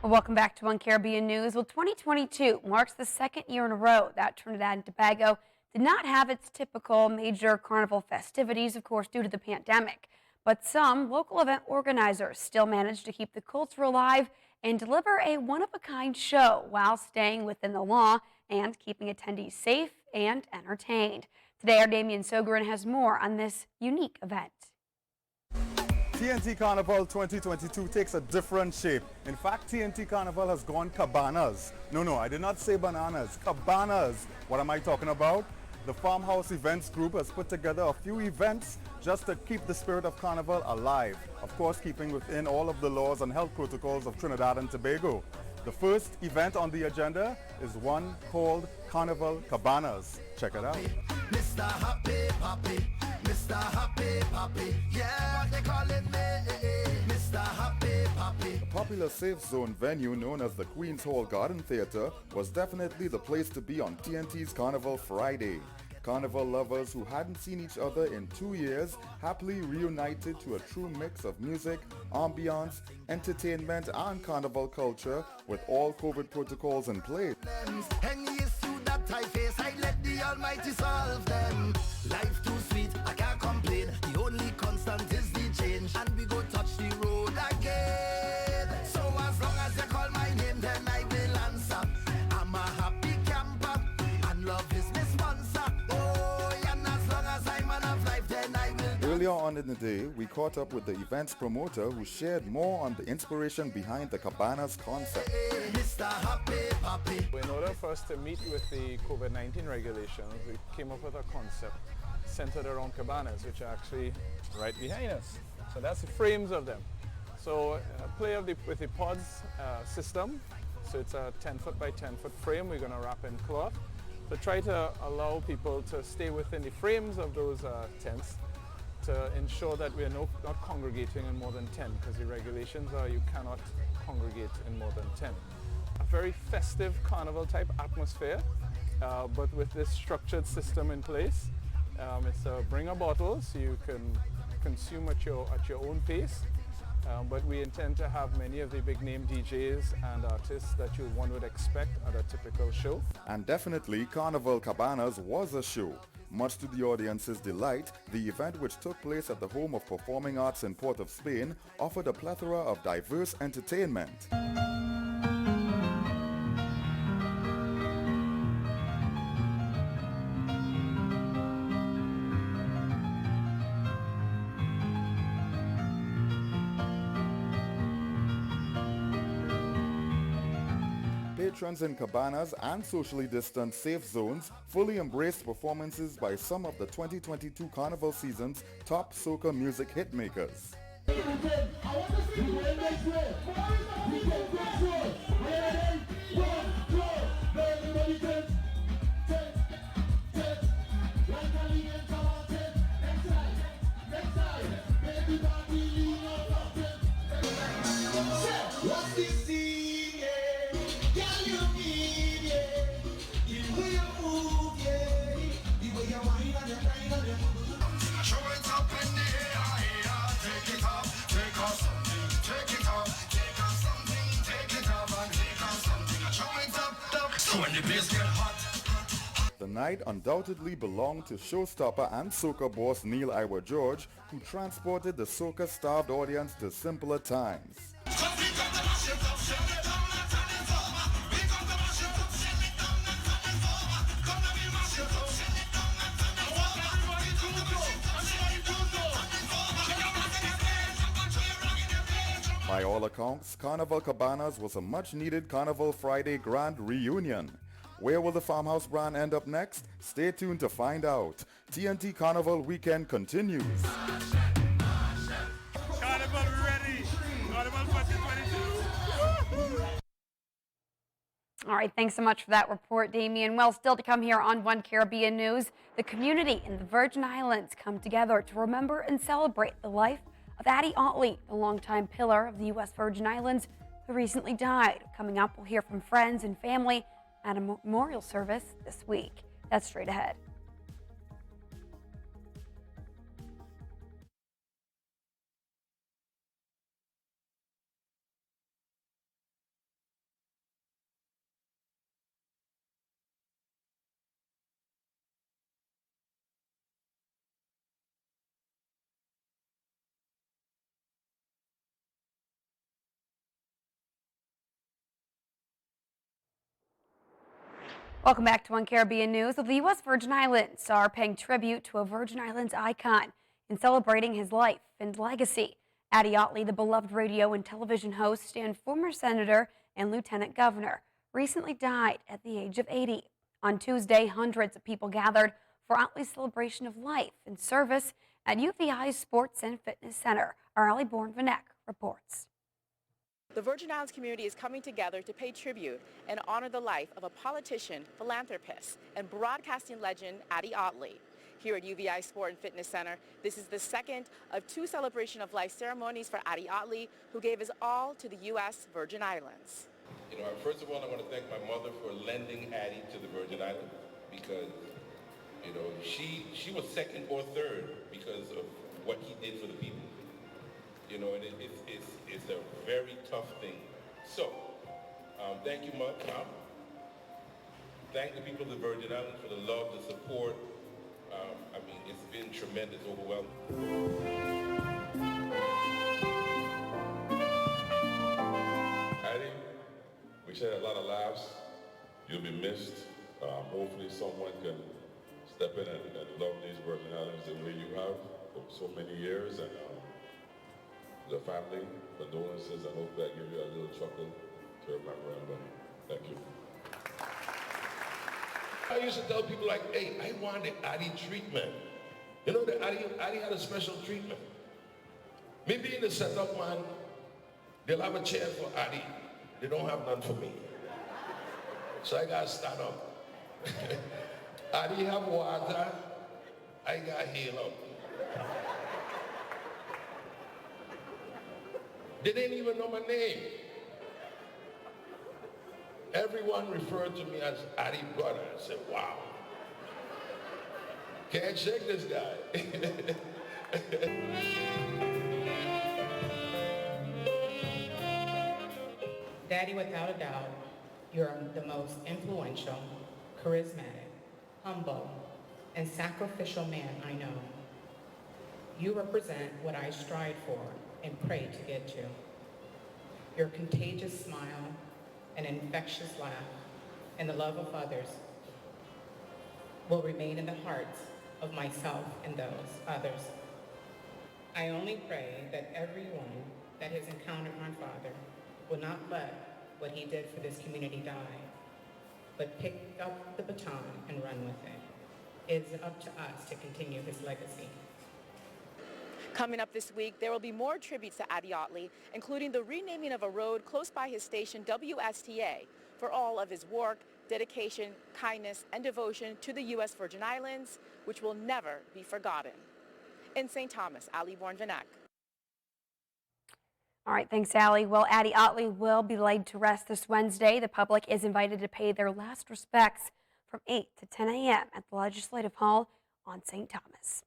Welcome back to One Caribbean News. Well, 2022 marks the second year in a row that Trinidad and Tobago did not have its typical major carnival festivities, of course, due to the pandemic. But some local event organizers still managed to keep the culture alive and deliver a one-of-a-kind show while staying within the law and keeping attendees safe and entertained. Today, our Damian Sogren has more on this unique event. TNT Carnival 2022 takes a different shape. In fact, TNT Carnival has gone cabanas. No, I did not say bananas. Cabanas. What am I talking about? The Farmhouse Events Group has put together a few events just to keep the spirit of Carnival alive. Of course, keeping within all of the laws and health protocols of Trinidad and Tobago. The first event on the agenda is one called Carnival Cabanas. Check it out. Mr. Happy Papi, Mr. Happy Papi, yeah, what they calling me, Mr. Happy Papi. The popular safe zone venue known as the Queen's Hall Garden Theatre was definitely the place to be on TNT's Carnival Friday. Carnival lovers who hadn't seen each other in 2 years happily reunited to a true mix of music, ambiance, entertainment and carnival culture with all COVID protocols in place. Any issue that I face, I let the Almighty solve them. Life too sweet, I can't complain. The only constant is the change, and we go touch the road again. So as long as you call my name, then I will answer. I'm a happy camper, and love is my sponsor. Oh, and as long as I'm man of life, then I will. Earlier on in the day, we caught up with the event's promoter who shared more on the inspiration behind the Cabanas concept. Mr. Happy Papi. In order for us to meet with the COVID-19 regulations, we came up with a concept centered around cabanas, which are actually right behind us. So that's the frames of them. So play with the pods system. So it's a 10-foot by 10-foot frame we're going to wrap in cloth to try to allow people to stay within the frames of those tents to ensure that we're not congregating in more than 10, because the regulations are you cannot congregate in more than 10. A very festive carnival type atmosphere, but with this structured system in place. It's a bring a bottle so you can consume at your own pace, but we intend to have many of the big name DJs and artists that one would expect at a typical show. And definitely Carnival Cabanas was a show. Much to the audience's delight, the event, which took place at the Home of Performing Arts in Port of Spain, offered a plethora of diverse entertainment. Patrons in cabanas and socially distant safe zones fully embraced performances by some of the 2022 Carnival season's top soca music hitmakers. The night undoubtedly belonged to showstopper and soca boss Neil Iwer George, who transported the soca-starved audience to simpler times. By all accounts, Carnival Cabanas was a much-needed Carnival Friday grand reunion. Where will the Farmhouse brand end up next? Stay tuned to find out. TNT Carnival Weekend continues. Carnival ready! Carnival 2022! All right, thanks so much for that report, Damian. Well, still to come here on One Caribbean News, the community in the Virgin Islands come together to remember and celebrate the life of Addie Otley, the longtime pillar of the U.S. Virgin Islands, who recently died. Coming up, we'll hear from friends and family at a memorial service this week. That's straight ahead. Welcome back to One Caribbean News. The U.S. Virgin Islands are paying tribute to a Virgin Islands icon in celebrating his life and legacy. Addie Otley, the beloved radio and television host and former senator and lieutenant governor, recently died at the age of 80. On Tuesday, hundreds of people gathered for Otley's celebration of life and service at UVI's Sports and Fitness Center. Our Allie Bourne-Vanek reports. The Virgin Islands community is coming together to pay tribute and honor the life of a politician, philanthropist, and broadcasting legend, Addie Otley. Here at UVI Sport and Fitness Center, this is the second of two celebration of life ceremonies for Addie Otley, who gave his all to the U.S. Virgin Islands. You know, first of all, I want to thank my mother for lending Addie to the Virgin Islands because, you know, she was second or third because of what he did for the people. You know, and it's a very tough thing. So, thank you, Mom. Thank the people of the Virgin Islands for the love, the support. I mean, it's been tremendous, overwhelming. Addie, we shared a lot of laughs. You'll be missed. Hopefully someone can step in and love these Virgin Islands the way you have for so many years. And the family, condolences, I hope that gives you a little chuckle to remember him. Thank you. I used to tell people like, hey, I want the Addie treatment. You know that Addie had a special treatment. Maybe in the setup, man, they'll have a chair for Addie. They don't have none for me. So I gotta stand up. Addie have water, I got heal up. They didn't even know my name. Everyone referred to me as Addie brother. I said, wow. Can't shake this guy. Daddy, without a doubt, you're the most influential, charismatic, humble, and sacrificial man I know. You represent what I strive for and pray to get to. Your contagious smile, an infectious laugh, and the love of others will remain in the hearts of myself and those others. I only pray that everyone that has encountered my father will not let what he did for this community die, but pick up the baton and run with it. It's up to us to continue his legacy. Coming up this week, there will be more tributes to Addie Otley, including the renaming of a road close by his station, WSTA, for all of his work, dedication, kindness, and devotion to the U.S. Virgin Islands, which will never be forgotten. In St. Thomas, Allie Bourne-Vanek. All right, thanks, Allie. Well, Addie Otley will be laid to rest this Wednesday. The public is invited to pay their last respects from 8 to 10 a.m. at the Legislative Hall on St. Thomas.